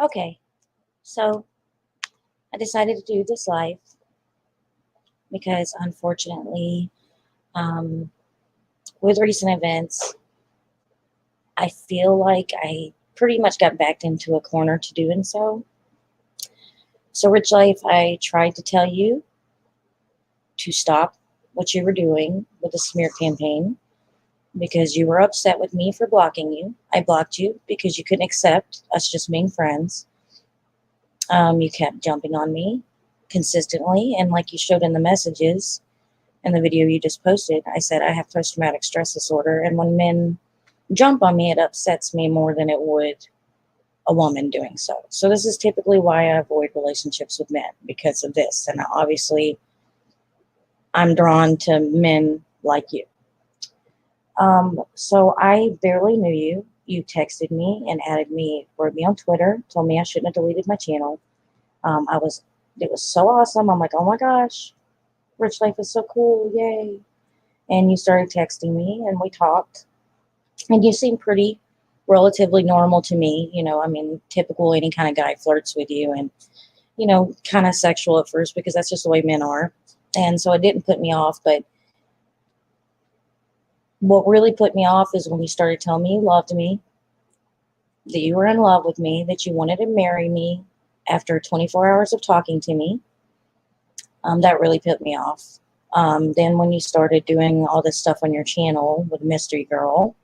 Okay, so I decided to do this live because unfortunately, um, with recent events, I feel like I pretty much got backed into a corner to doing so. So, Rich Life, I tried to tell you to stop what you were doing with the smear campaign because you were upset with me for blocking you. I blocked you because you couldn't accept us just being friends. You kept jumping on me consistently, and like you showed in the messages in the video you just posted, I said I have post-traumatic stress disorder, and when men jump on me, it upsets me more than it would a woman doing so. So this is typically why I avoid relationships with men, because of this. And obviously, I'm drawn to men like you. So I barely knew you. You texted me and added me, wrote me on Twitter, told me I shouldn't have deleted my channel. It was so awesome. I'm like, oh my gosh, Rich Life is so cool, yay! And you started texting me, and we talked, and you seemed pretty relatively normal to me. I mean, typical any kind of guy flirts with you, and kind of sexual at first because that's just the way men are. And so it didn't put me off, but what really put me off is when you started telling me you loved me, that you were in love with me, that you wanted to marry me after 24 hours of talking to me. That really put me off. Then when you started doing all this stuff on your channel with Mystery Girl,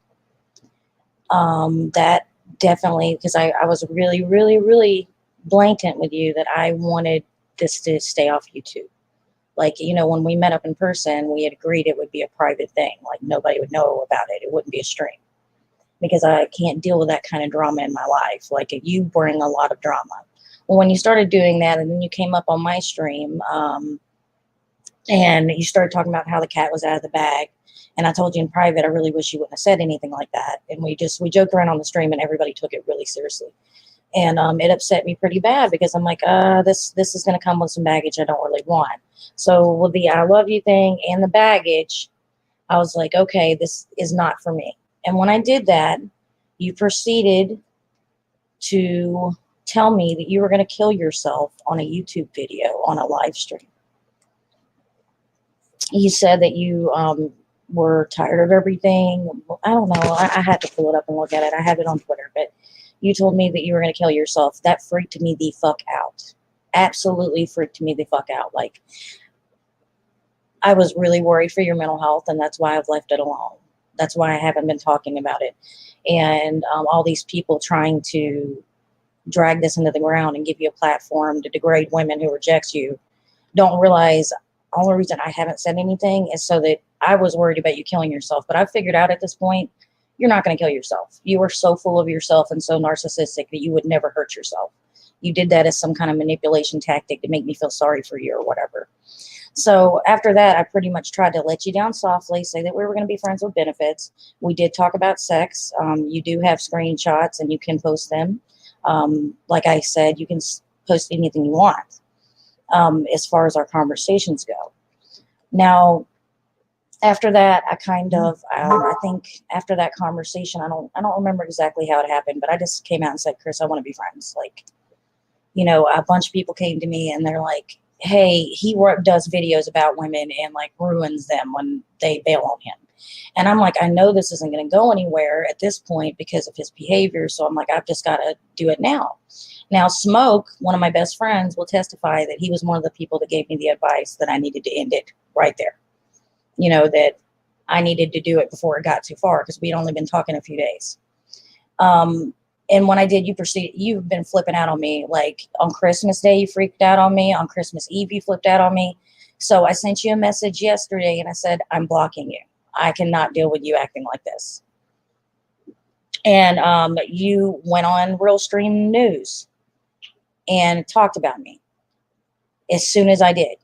that definitely, because I was really, really, really blatant with you that I wanted this to stay off YouTube. Like, when we met up in person, we had agreed it would be a private thing. Like, nobody would know about it. It wouldn't be a stream. Because I can't deal with that kind of drama in my life. Like, you bring a lot of drama. Well, when you started doing that, and then you came up on my stream, and you started talking about how the cat was out of the bag, and I told you in private, I really wish you wouldn't have said anything like that. And we joked around on the stream, and everybody took it really seriously. And it upset me pretty bad because I'm like, this is going to come with some baggage I don't really want. So with the I love you thing and the baggage, I was like, okay, this is not for me. And when I did that, you proceeded to tell me that you were going to kill yourself on a YouTube video, on a live stream. You said that you were tired of everything. I don't know. I had to pull it up and look at it. I have it on Twitter, but you told me that you were going to kill yourself. That freaked me the fuck out. Absolutely freaked me the fuck out. Like, I was really worried for your mental health, and that's why I've left it alone. That's why I haven't been talking about it. And all these people trying to drag this into the ground and give you a platform to degrade women who rejects you don't realize the only reason I haven't said anything is so that I was worried about you killing yourself. But I've figured out at this point, you're not going to kill yourself. You are so full of yourself and so narcissistic that you would never hurt yourself. You did that as some kind of manipulation tactic to make me feel sorry for you or whatever. So after that, I pretty much tried to let you down softly, say that we were going to be friends with benefits. We did talk about sex. You do have screenshots and you can post them. Like I said, you can post anything you want as far as our conversations go. Now, after that, I kind of, I think after that conversation, I don't remember exactly how it happened, but I just came out and said, Chris, I want to be friends. Like, a bunch of people came to me and they're like, hey, he does videos about women and like ruins them when they bail on him. And I'm like, I know this isn't going to go anywhere at this point because of his behavior. So I'm like, I've just got to do it now. Now, Smoke, one of my best friends, will testify that he was one of the people that gave me the advice that I needed to end it right there. That I needed to do it before it got too far because we'd only been talking a few days. And when I did, you've been flipping out on me. Like on Christmas Day, you freaked out on me. On Christmas Eve, you flipped out on me. So I sent you a message yesterday and I said, I'm blocking you. I cannot deal with you acting like this. And you went on Real Stream News and talked about me as soon as I did.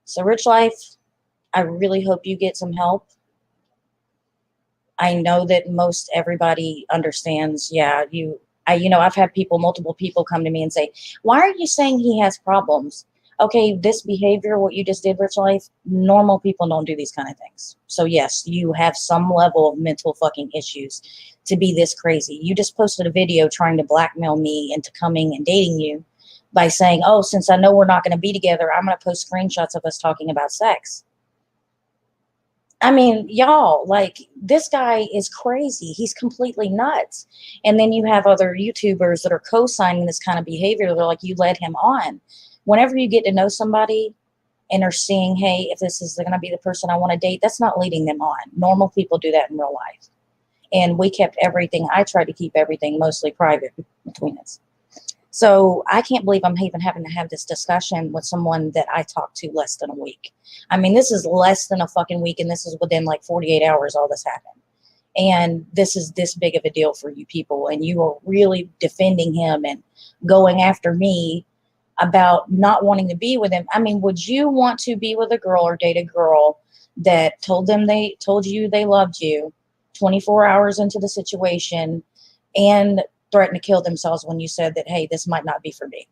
So Rich Life, I really hope you get some help. I know that most everybody understands. Yeah, I've had multiple people come to me and say, why are you saying he has problems? Okay, this behavior, what you just did, Rich Life, normal people don't do these kind of things. So yes, you have some level of mental fucking issues to be this crazy. You just posted a video trying to blackmail me into coming and dating you by saying, oh, since I know we're not going to be together, I'm going to post screenshots of us talking about sex. I mean, y'all, like, this guy is crazy. He's completely nuts. And then you have other YouTubers that are co-signing this kind of behavior. They're like, you led him on. Whenever you get to know somebody and are seeing, hey, if this is going to be the person I want to date, that's not leading them on. Normal people do that in real life. And we kept everything, I tried to keep everything mostly private between us. So I can't believe I'm even having to have this discussion with someone that I talked to less than a week. I mean, this is less than a fucking week, and this is within like 48 hours all this happened. And this is this big of a deal for you people, and you are really defending him and going after me about not wanting to be with him. I mean, would you want to be with a girl or date a girl that told you they loved you 24 hours into the situation and threatened to kill themselves when you said that, hey, this might not be for me?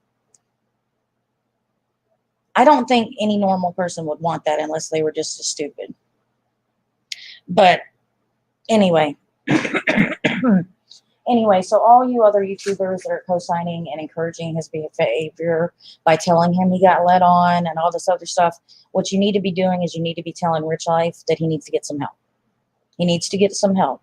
I don't think any normal person would want that unless they were just as stupid. But anyway, anyway, so all you other YouTubers that are co-signing and encouraging his behavior by telling him he got led on and all this other stuff, what you need to be doing is you need to be telling Rich Life that he needs to get some help. He needs to get some help.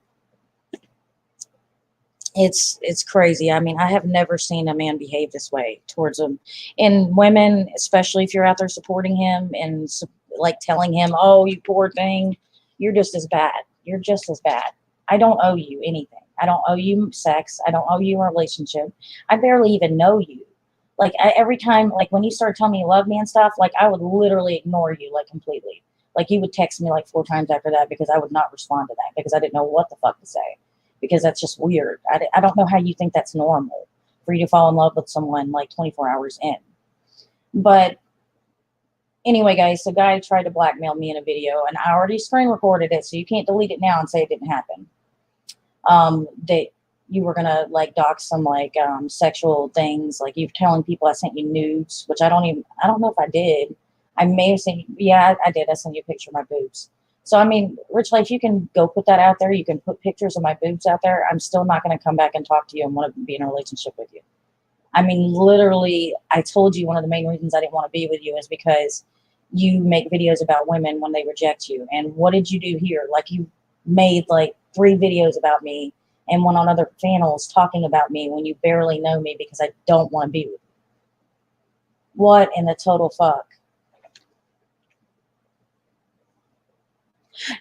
It's crazy. I mean, I have never seen a man behave this way towards him. And women, especially if you're out there supporting him and like telling him, oh, you poor thing, you're just as bad. You're just as bad. I don't owe you anything. I don't owe you sex. I don't owe you a relationship. I barely even know you. Like, every time, like when you started telling me you love me and stuff, like I would literally ignore you like completely. Like you would text me like 4 times after that because I would not respond to that because I didn't know what the fuck to say. Because that's just weird. I don't know how you think that's normal for you to fall in love with someone like 24 hours in. But anyway, guys, the guy tried to blackmail me in a video, and I already screen recorded it, so you can't delete it now and say it didn't happen. That you were gonna like dox some like sexual things, like you're telling people I sent you nudes, which I don't know if I did. I may have sent you, yeah, I did. I sent you a picture of my boobs. So, I mean, Rich Life, you can go put that out there. You can put pictures of my boobs out there. I'm still not going to come back and talk to you and want to be in a relationship with you. I mean, literally, I told you one of the main reasons I didn't want to be with you is because you make videos about women when they reject you. And what did you do here? Like, you made like 3 videos about me and went on other channels talking about me when you barely know me because I don't want to be with you. What in the total fuck?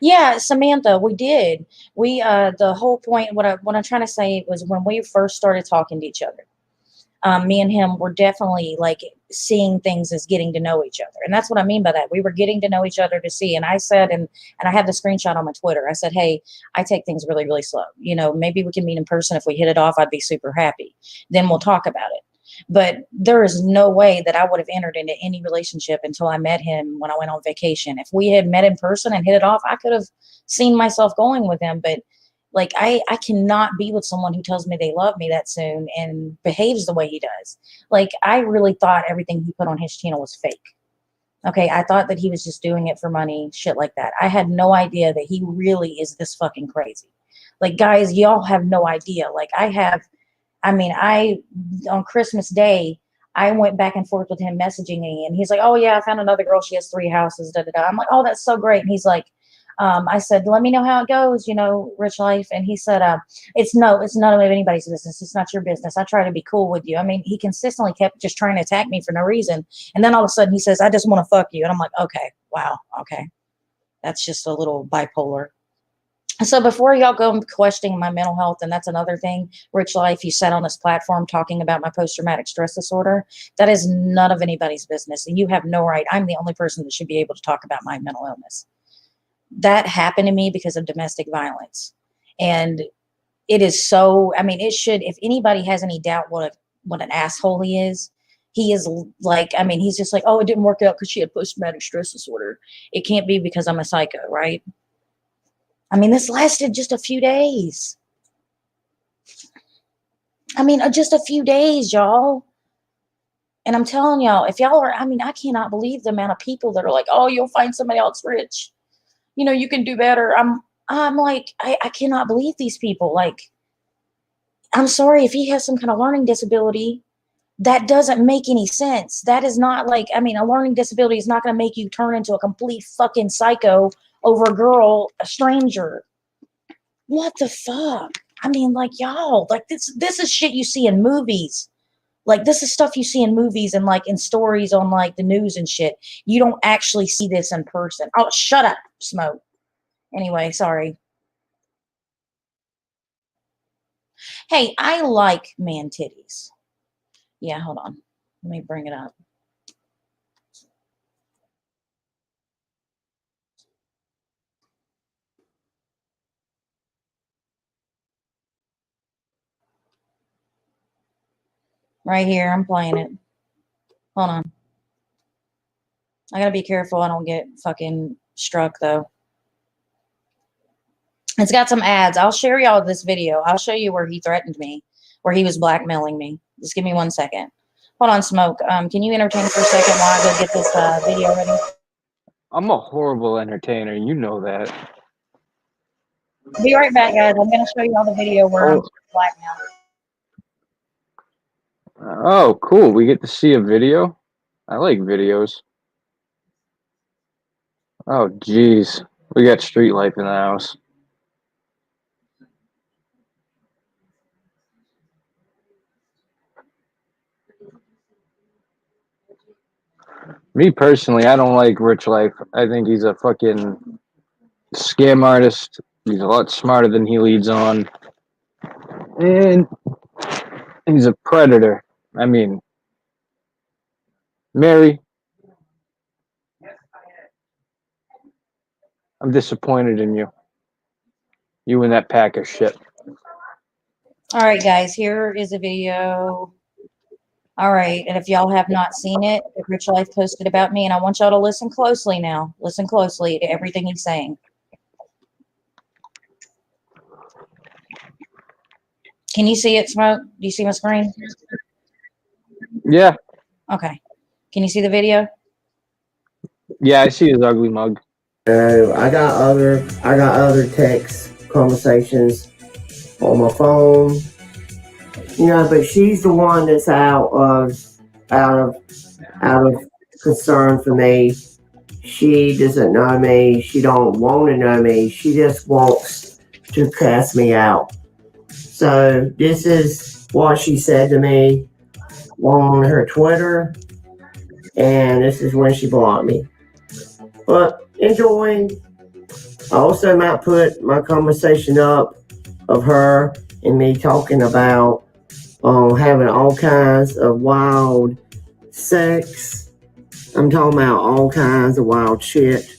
Yeah, Samantha, we did. We the whole point, what I'm trying to say was when we first started talking to each other, me and him were definitely like seeing things as getting to know each other. And that's what I mean by that. We were getting to know each other to see. And I said, and I have the screenshot on my Twitter. I said, hey, I take things really, really slow. You know, maybe we can meet in person. If we hit it off, I'd be super happy. Then we'll talk about it. But there is no way that I would have entered into any relationship until I met him when I went on vacation. If we had met in person and hit it off, I could have seen myself going with him. But like, I cannot be with someone who tells me they love me that soon and behaves the way he does. Like, I really thought everything he put on his channel was fake. Okay, I thought that he was just doing it for money, shit like that. I had no idea that he really is this fucking crazy. Like, guys, y'all have no idea. Like, on Christmas Day, I went back and forth with him messaging me, and he's like, oh yeah, I found another girl. She has 3 houses, da, da, da. I'm like, oh, that's so great. And he's like, I said, let me know how it goes, you know, Rich Life. And he said, it's none of anybody's business. It's not your business. I try to be cool with you. I mean, he consistently kept just trying to attack me for no reason. And then all of a sudden he says, I just want to fuck you. And I'm like, okay, wow. Okay. That's just a little bipolar. So before y'all go questioning my mental health, and that's another thing, Rich Life, you sat on this platform talking about my post-traumatic stress disorder. That is none of anybody's business. And you have no right. I'm the only person that should be able to talk about my mental illness. That happened to me because of domestic violence. And it is so, I mean, it should, if anybody has any doubt what an asshole he is like, I mean, he's just like, oh, it didn't work out because she had post-traumatic stress disorder. It can't be because I'm a psycho, right? I mean, this lasted just a few days. I mean, just a few days, y'all. And I'm telling y'all, if y'all are, I mean, I cannot believe the amount of people that are like, oh, you'll find somebody else rich. You know, you can do better. I'm like, I cannot believe these people. Like, I'm sorry, if he has some kind of learning disability, that doesn't make any sense. That is not like, I mean, a learning disability is not going to make you turn into a complete fucking psycho over a girl, a stranger. What the fuck? I mean, like, y'all, like, this is shit you see in movies. Like, this is stuff you see in movies and like in stories on like the news and shit. You don't actually see this in person. Oh, shut up, Smoke. Anyway, sorry. Hey, I like man titties. Yeah, hold on. Let me bring it up. Right here, I'm playing it. Hold on. I gotta be careful I don't get fucking struck, though. It's got some ads. I'll share y'all this video. I'll show you where he threatened me, where he was blackmailing me. Just give me 1 second. Hold on, Smoke. Can you entertain for a second while I go get this video ready? I'm a horrible entertainer. You know that. Be right back, guys. I'm gonna show you all the video where I'm blackmailed. Oh, cool. We get to see a video. I like videos. Oh, geez. We got street life in the house. Me personally, I don't like Richlife. I think he's a fucking scam artist. He's a lot smarter than he leads on. And he's a predator. I mean, Mary, I'm disappointed in you. You and that pack of shit. All right, guys, here is a video. All right, and if y'all have not seen it, Richlife posted about me, and I want y'all to listen closely now. Listen closely to everything he's saying. Can you see it, Smoke? Do you see my screen? Yeah. Okay. Can you see the video? Yeah, I see his ugly mug. I got other text conversations on my phone. You know, but she's the one that's out of concern for me. She doesn't know me. She don't want to know me. She just wants to cast me out. So this is what she said to me on her Twitter, and this is when she blocked me. But enjoy. I also might put my conversation up of her and me talking about having all kinds of wild sex. I'm talking about all kinds of wild shit.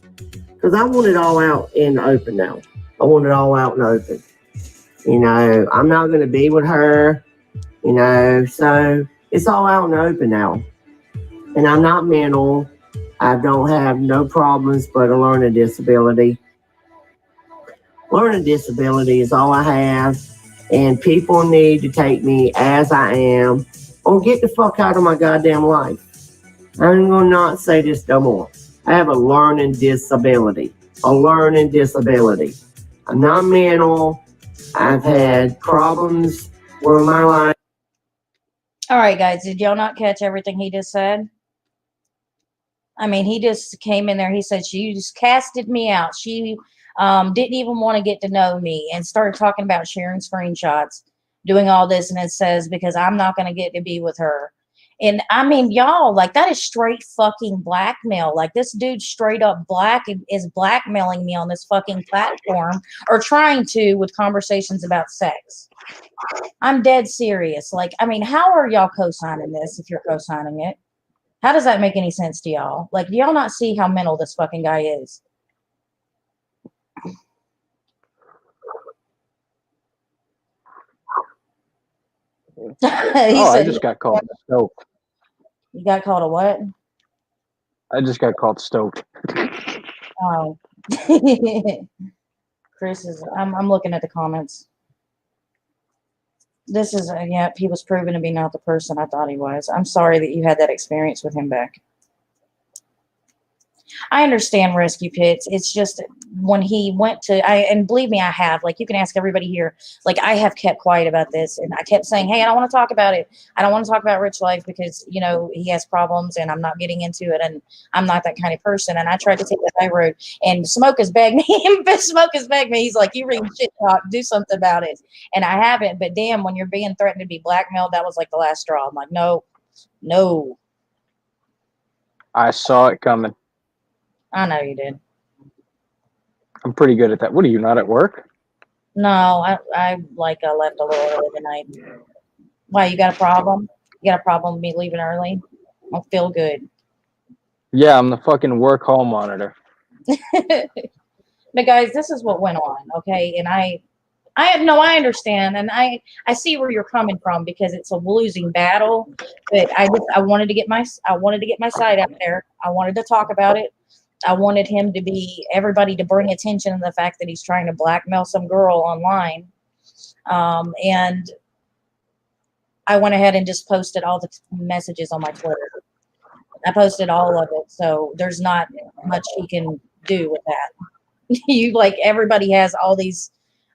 Because I want it all out in the open now. I want it all out in the open. You know, I'm not going to be with her, you know, so it's all out in the open now. And I'm not mental. I don't have no problems but a learning disability. Learning disability is all I have, and people need to take me as I am or get the fuck out of my goddamn life. I'm going to not say this no more. I have a learning disability. A learning disability. I'm not mental. I've had problems with my life. All right, guys, did y'all not catch everything he just said? I mean, he just came in there. He said, she just casted me out. She didn't even want to get to know me and started talking about sharing screenshots, doing all this. And it says, because I'm not going to get to be with her. And I mean, y'all, like, that is straight fucking blackmail. Like, this dude straight up is blackmailing me on this fucking platform, or trying to, with conversations about sex. I'm dead serious. Like, I mean, how are y'all co-signing this if you're co-signing it? How does that make any sense to y'all? Like, do y'all not see how mental this fucking guy is? I just got called stoked. You got called a what? I just got called stoked. Oh. Chris is, I'm looking at the comments. This is, yeah, he was proven to be not the person I thought he was. I'm sorry that you had that experience with him, Beck. I understand rescue pits. It's just when he went to, and believe me, I have, like, you can ask everybody here, like, I have kept quiet about this, and I kept saying, hey, I don't want to talk about it. I don't want to talk about Richlife because, you know, he has problems and I'm not getting into it, and I'm not that kind of person. And I tried to take the high road, and Smoke has begged me. Smoke has begged me. He's like, you read shit talk, do something about it. And I haven't, but damn, when you're being threatened to be blackmailed, that was like the last straw. I'm like, no, no. I saw it coming. I know you did. I'm pretty good at that. What are you, not at work? No, I left a little early tonight. Why, you got a problem? You got a problem with me leaving early? I don't feel good. Yeah, I'm the fucking work hall monitor. But guys, this is what went on, okay? And I understand, and I see where you're coming from because it's a losing battle. But I wanted to get my side out there. I wanted to talk about it. I wanted him to be everybody to bring attention to the fact that he's trying to blackmail some girl online. And I went ahead and just posted all the messages on my Twitter. I posted all of it, so there's not much he can do with that. You like everybody has all these.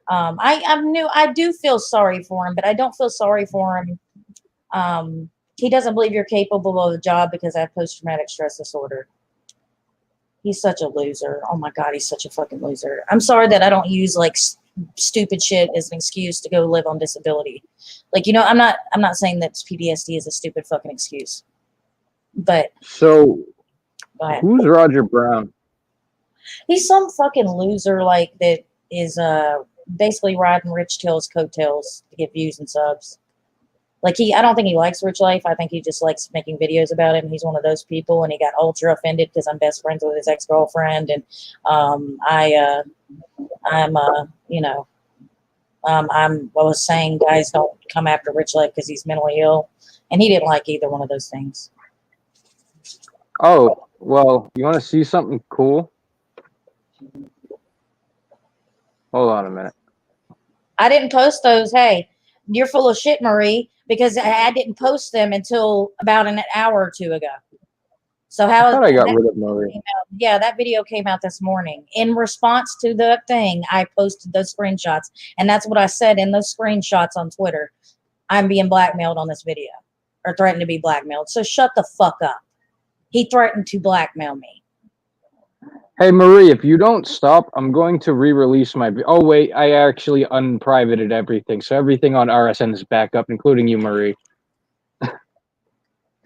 I do feel sorry for him, but I don't feel sorry for him. He doesn't believe you're capable of the job because I have post-traumatic stress disorder. He's such a loser. Oh my God, he's such a fucking loser. I'm sorry that I don't use like stupid shit as an excuse to go live on disability. Like, you know, I'm not saying that PTSD is a stupid fucking excuse. But so go ahead. Who's Roger Brown? He's some fucking loser like that is basically riding Rich Till's coattails to get views and subs. Like I don't think he likes Richlife. I think he just likes making videos about him. He's one of those people, and he got ultra offended because I'm best friends with his ex-girlfriend, and I was saying guys don't come after Richlife because he's mentally ill, and he didn't like either one of those things. Oh, well, you want to see something cool? Hold on a minute. I didn't post those. Hey, you're full of shit, Marie, because I didn't post them until about an hour or two ago. So how I thought I got rid of Marie. Yeah, that video came out this morning. In response to the thing, I posted those screenshots. And that's what I said in those screenshots on Twitter. I'm being blackmailed on this video or threatened to be blackmailed. So shut the fuck up. He threatened to blackmail me. Hey, Marie, if you don't stop, I'm going to re-release my... Oh, wait, I actually unprivated everything. So everything on RSN is back up, including you, Marie.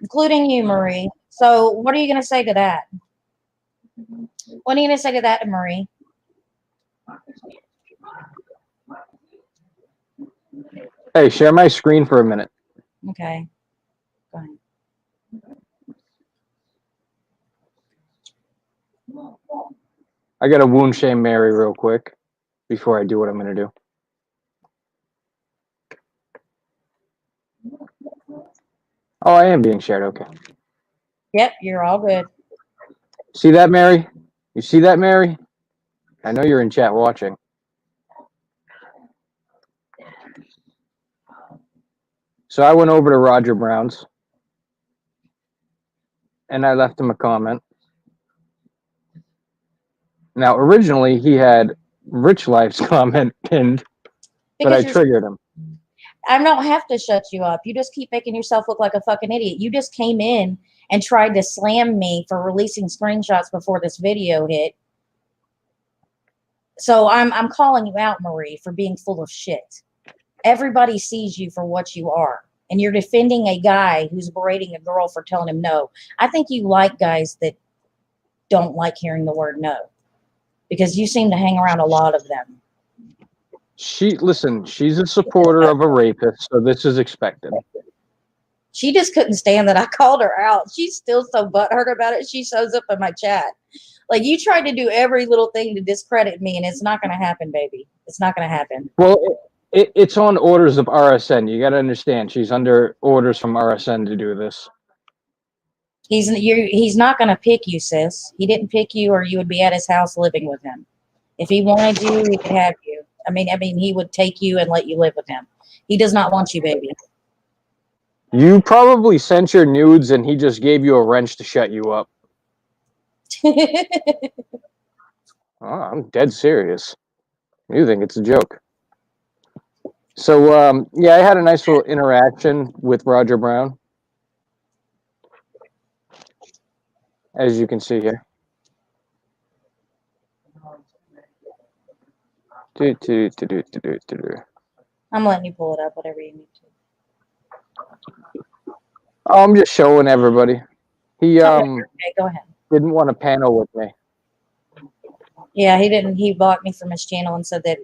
Including you, Marie. So what are you going to say to that? What are you going to say to that, Marie? Hey, share my screen for a minute. Okay. Go ahead. I got to wound shame Mary real quick before I do what I'm going to do. Oh, I am being shared. Okay. Yep, you're all good. See that, Mary? You see that, Mary? I know you're in chat watching. So I went over to Roger Brown's and I left him a comment. Now, originally, he had Richlife's comment pinned, but I triggered him. I don't have to shut you up. You just keep making yourself look like a fucking idiot. You just came in and tried to slam me for releasing screenshots before this video hit. So I'm calling you out, Marie, for being full of shit. Everybody sees you for what you are. And you're defending a guy who's berating a girl for telling him no. I think you like guys that don't like hearing the word no. Because you seem to hang around a lot of them. Listen, she's a supporter of a rapist, so this is expected. She just couldn't stand that I called her out. She's still so butthurt about it. She shows up in my chat. Like, you tried to do every little thing to discredit me, and it's not going to happen, baby. It's not going to happen. Well, it's on orders of RSN. You got to understand, she's under orders from RSN to do this. He's not going to pick you, sis. He didn't pick you, or you would be at his house living with him. If he wanted you, he could have you. I mean, he would take you and let you live with him. He does not want you, baby. You probably sent your nudes and he just gave you a wrench to shut you up. Oh, I'm dead serious. You think it's a joke. So, yeah, I had a nice little interaction with Roger Brown, as you can see here. I'm letting you pull it up, whatever you need to. Oh, I'm just showing everybody. He Okay, go ahead. didn't want to panel with me. Yeah, he didn't. He blocked me from his channel and said that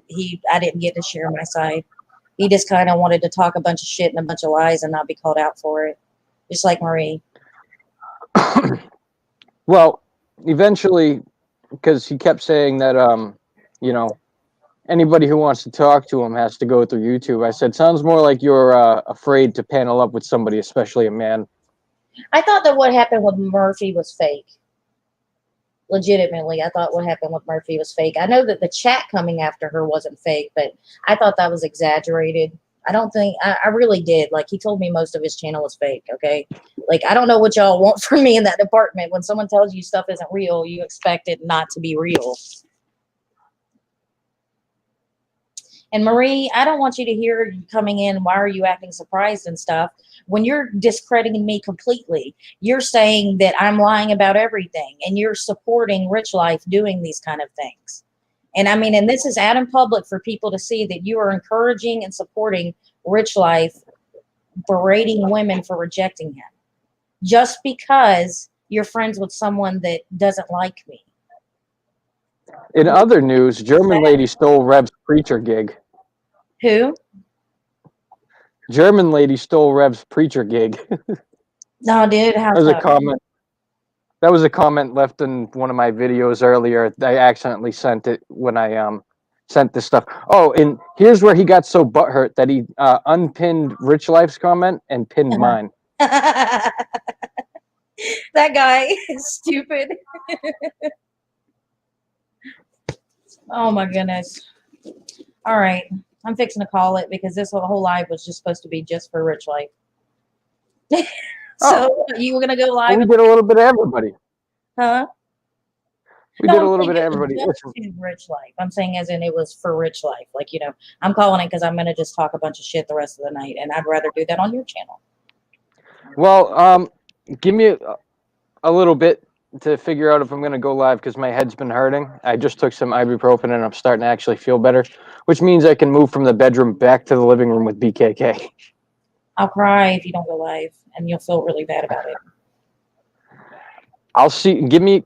I didn't get to share my side. He just kind of wanted to talk a bunch of shit and a bunch of lies and not be called out for it, just like Marie. Well, eventually, because he kept saying that, you know, anybody who wants to talk to him has to go through YouTube. I said, sounds more like you're afraid to panel up with somebody, especially a man. I thought that what happened with Murphy was fake. Legitimately, I thought what happened with Murphy was fake. I know that the chat coming after her wasn't fake, but I thought that was exaggerated. I don't think, I really did. Like, he told me most of his channel was fake, okay? Like, I don't know what y'all want from me in that department. When someone tells you stuff isn't real, you expect it not to be real. And Marie, I don't want you to hear you coming in, why are you acting surprised and stuff? When you're discrediting me completely, you're saying that I'm lying about everything and you're supporting Richlife doing these kind of things. And I mean, and this is out in public for people to see that you are encouraging and supporting Richlife, berating women for rejecting him just because you're friends with someone that doesn't like me. In other news, German lady stole Rev's preacher gig. Who? German lady stole Rev's preacher gig. No, dude. How's That was a that? comment. That was a comment left in one of my videos earlier. I accidentally sent it when I sent this stuff. Oh, and here's where he got so butthurt that he unpinned Richlife's comment and pinned mine. That guy is stupid. Oh my goodness. All right. I'm fixing to call it because this whole live was just supposed to be just for Richlife. So you were going to go live? Well, we did a little bit of everybody. Huh? We did a little bit of everybody. Richlife. I'm saying as in it was for Richlife. Like, you know, I'm calling it because I'm going to just talk a bunch of shit the rest of the night. And I'd rather do that on your channel. Well, give me a little bit to figure out if I'm going to go live because my head's been hurting. I just took some ibuprofen and I'm starting to actually feel better, which means I can move from the bedroom back to the living room with BKK. I'll cry if you don't go live and you'll feel really bad about it. I'll see. Give me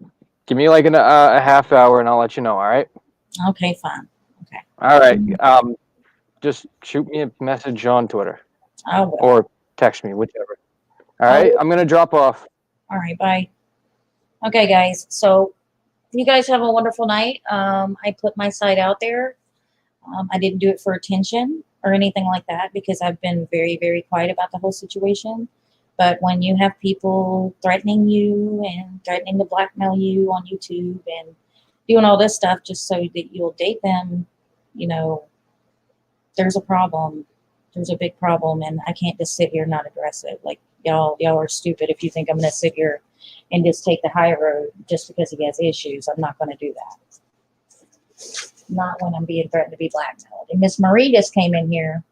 like a half hour and I'll let you know. All right. Okay, fine. Okay. All right. Just shoot me a message on Twitter or text me, whichever. All right. I'm going to drop off. All right. Bye. Okay, guys. So you guys have a wonderful night. I put my side out there. I didn't do it for attention or anything like that because I've been very, very quiet about the whole situation. But when you have people threatening you and threatening to blackmail you on YouTube and doing all this stuff just so that you'll date them, you know, there's a problem. There's a big problem, and I can't just sit here and not address it. Like, y'all are stupid if you think I'm going to sit here and just take the high road just because he has issues. I'm not going to do that. Not when I'm being threatened to be blackmailed. And Miss Marie just came in here.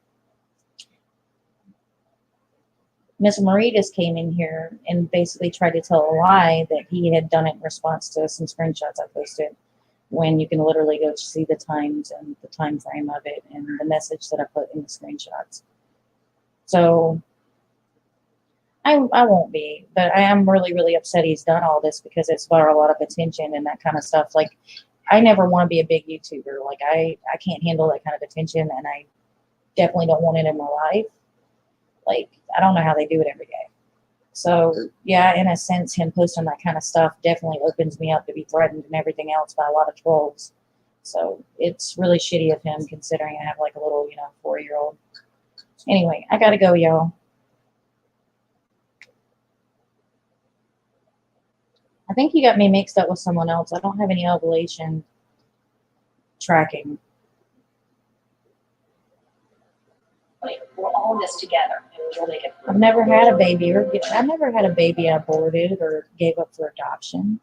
Miss Marie just came in here and basically tried to tell a lie that he had done it in response to some screenshots I posted, when you can literally go see the times and the time frame of it and the message that I put in the screenshots. So I won't be, but I am really, really upset he's done all this because it's brought a lot of attention and that kind of stuff. Like, I never want to be a big YouTuber. Like, I can't handle that kind of attention, and I definitely don't want it in my life. Like, I don't know how they do it every day. So, yeah, in a sense, him posting that kind of stuff definitely opens me up to be threatened and everything else by a lot of trolls. So, it's really shitty of him considering I have like a little, 4-year-old. Anyway, I gotta go, y'all. I think you got me mixed up with someone else. I don't have any ovulation tracking. Wait, what? own this together. We'll make it. I've never had a baby I've never had a baby aborted or gave up for adoption.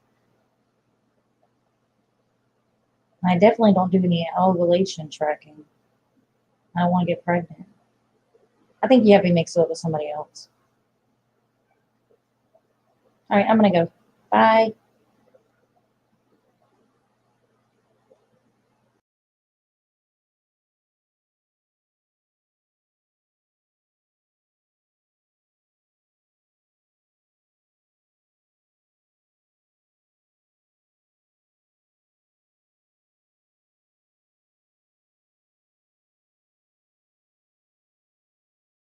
I definitely don't do any ovulation tracking. I don't want to get pregnant. I think you have me mixed up with somebody else. All right, I'm going to go. Bye.